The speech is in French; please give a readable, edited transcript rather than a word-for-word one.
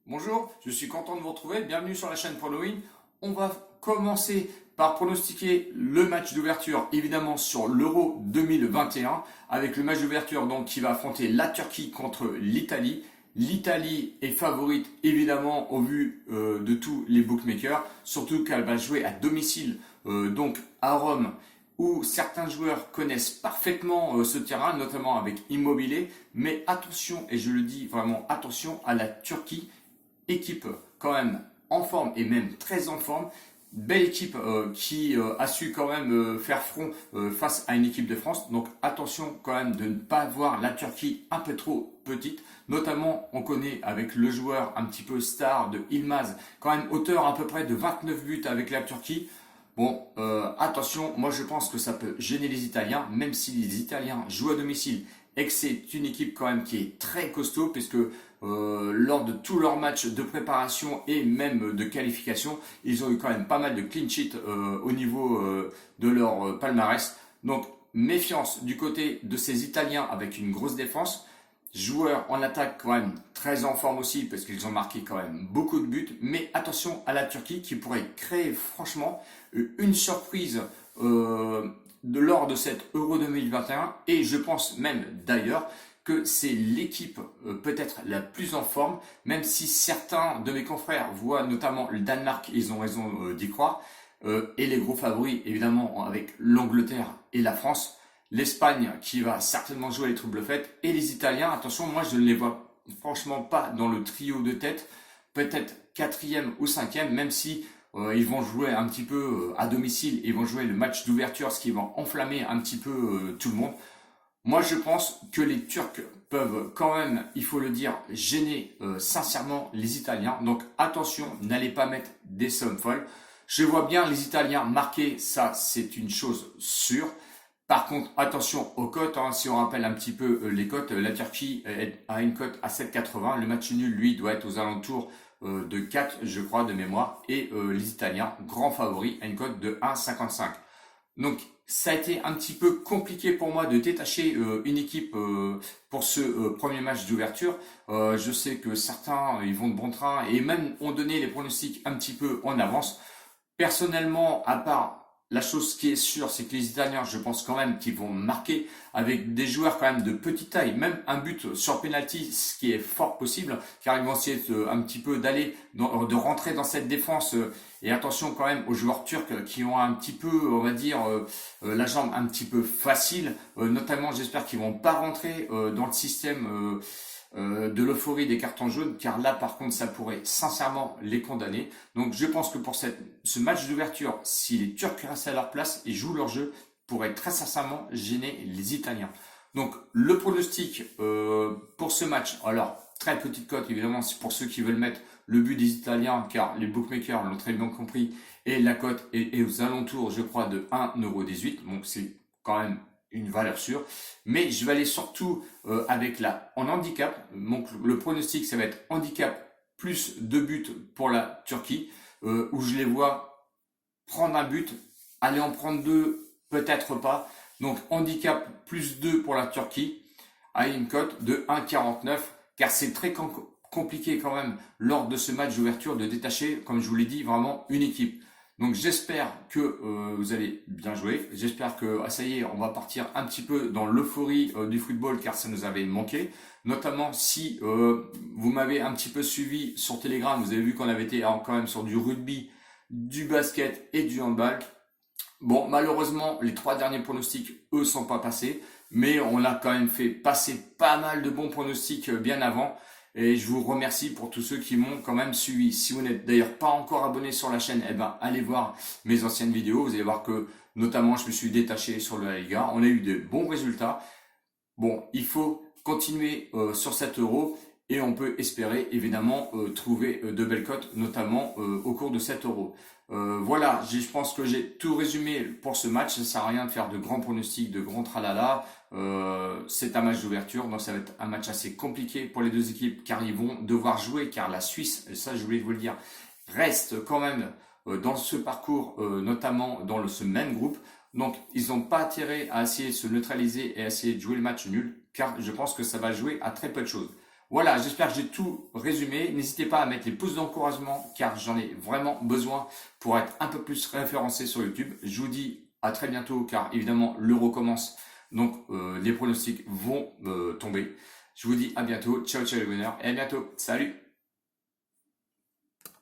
Bonjour, je suis content de vous retrouver. Bienvenue sur la chaîne Pronoin. On va commencer par pronostiquer le match d'ouverture, évidemment sur l'Euro 2021, avec le match d'ouverture donc qui va affronter la Turquie contre l'Italie. L'Italie est favorite évidemment au vu de tous les bookmakers, surtout qu'elle va jouer à domicile, donc à Rome, où certains joueurs connaissent parfaitement ce terrain, notamment avec Immobilier. Mais attention, et je le dis vraiment attention à la Turquie, équipe quand même en forme et même très en forme. Belle équipe qui a su quand même faire front face à une équipe de France. Donc attention quand même de ne pas voir la Turquie un peu trop petite. Notamment on connaît avec le joueur un petit peu star de Yılmaz, quand même auteur à peu près de 29 buts avec la Turquie. Bon, attention, moi je pense que ça peut gêner les Italiens, même si les Italiens jouent à domicile et que c'est une équipe quand même qui est très costaud, puisque lors de tous leurs matchs de préparation et même de qualification, ils ont eu quand même pas mal de clean sheet au niveau de leur palmarès. Donc méfiance du côté de ces Italiens avec une grosse défense. Joueurs en attaque quand même très en forme aussi parce qu'ils ont marqué quand même beaucoup de buts. Mais attention à la Turquie qui pourrait créer franchement une surprise lors de cette Euro 2021. Et je pense même d'ailleurs que c'est l'équipe peut-être la plus en forme, même si certains de mes confrères voient notamment le Danemark, ils ont raison d'y croire, et les gros favoris évidemment avec l'Angleterre et la France. L'Espagne qui va certainement jouer les troubles fêtes et les Italiens, attention, moi je ne les vois franchement pas dans le trio de tête, peut-être quatrième ou cinquième, même si ils vont jouer un petit peu à domicile, ils vont jouer le match d'ouverture, ce qui va enflammer un petit peu tout le monde. Moi je pense que les Turcs peuvent quand même, il faut le dire, gêner sincèrement les Italiens, donc attention, n'allez pas mettre des sommes folles. Je vois bien les Italiens marquer, ça c'est une chose sûre. Par contre, attention aux cotes, hein. Si on rappelle un petit peu les cotes, la Turquie a une cote à 7,80. Le match nul, lui, doit être aux alentours de 4, je crois, de mémoire. Et les Italiens, grands favoris, à une cote de 1,55. Donc, ça a été un petit peu compliqué pour moi de détacher une équipe pour ce premier match d'ouverture. Je sais que certains, ils vont de bon train et même ont donné les pronostics un petit peu en avance. Personnellement, à part la chose qui est sûre, c'est que les Italiens, je pense quand même qu'ils vont marquer avec des joueurs quand même de petite taille, même un but sur penalty, ce qui est fort possible, car ils vont essayer un petit peu de rentrer dans cette défense. Et attention quand même aux joueurs turcs qui ont un petit peu, on va dire, la jambe un petit peu facile. Notamment, j'espère qu'ils vont pas rentrer dans le système de l'euphorie des cartons jaunes, car là par contre ça pourrait sincèrement les condamner. Donc je pense que pour ce match d'ouverture, si les Turcs restent à leur place et jouent leur jeu, pourrait très sincèrement gêner les Italiens. Donc le pronostic pour ce match, alors très petite cote évidemment, c'est pour ceux qui veulent mettre le but des Italiens, car les bookmakers l'ont très bien compris, et la cote est aux alentours, je crois, de 1,18 €, donc c'est quand même une valeur sûre. Mais je vais aller surtout avec en handicap. Donc le pronostic, ça va être handicap plus 2 buts pour la Turquie, où je les vois prendre un but, aller en prendre deux, peut-être pas. Donc handicap plus 2 pour la Turquie, à une cote de 1,49, car c'est très compliqué quand même lors de ce match d'ouverture de détacher, comme je vous l'ai dit, vraiment une équipe. Donc j'espère que vous allez bien jouer. J'espère que ça y est, on va partir un petit peu dans l'euphorie du football, car ça nous avait manqué. Notamment si vous m'avez un petit peu suivi sur Telegram, vous avez vu qu'on avait été quand même sur du rugby, du basket et du handball. Bon, malheureusement, les 3 derniers pronostics, eux, sont pas passés. Mais on a quand même fait passer pas mal de bons pronostics bien avant. Et je vous remercie pour tous ceux qui m'ont quand même suivi. Si vous n'êtes d'ailleurs pas encore abonné sur la chaîne, eh ben, allez voir mes anciennes vidéos. Vous allez voir que, notamment, je me suis détaché sur le La Liga. On a eu de bons résultats. Bon, il faut continuer sur cet euro et on peut espérer, évidemment, trouver de belles cotes, notamment au cours de cet euro. Voilà, je pense que j'ai tout résumé pour ce match. Ça sert à rien de faire de grands pronostics, de grands tralala. C'est un match d'ouverture, donc ça va être un match assez compliqué pour les deux équipes, car ils vont devoir jouer, car la Suisse, et ça je voulais vous le dire, reste quand même dans ce parcours, notamment dans ce même groupe. Donc ils n'ont pas intérêt à essayer de se neutraliser et à essayer de jouer le match nul, car je pense que ça va jouer à très peu de choses. Voilà, j'espère que j'ai tout résumé. N'hésitez pas à mettre les pouces d'encouragement car j'en ai vraiment besoin pour être un peu plus référencé sur YouTube. Je vous dis à très bientôt car évidemment l'euro commence, donc les pronostics vont tomber. Je vous dis à bientôt, ciao ciao les winners et à bientôt, salut!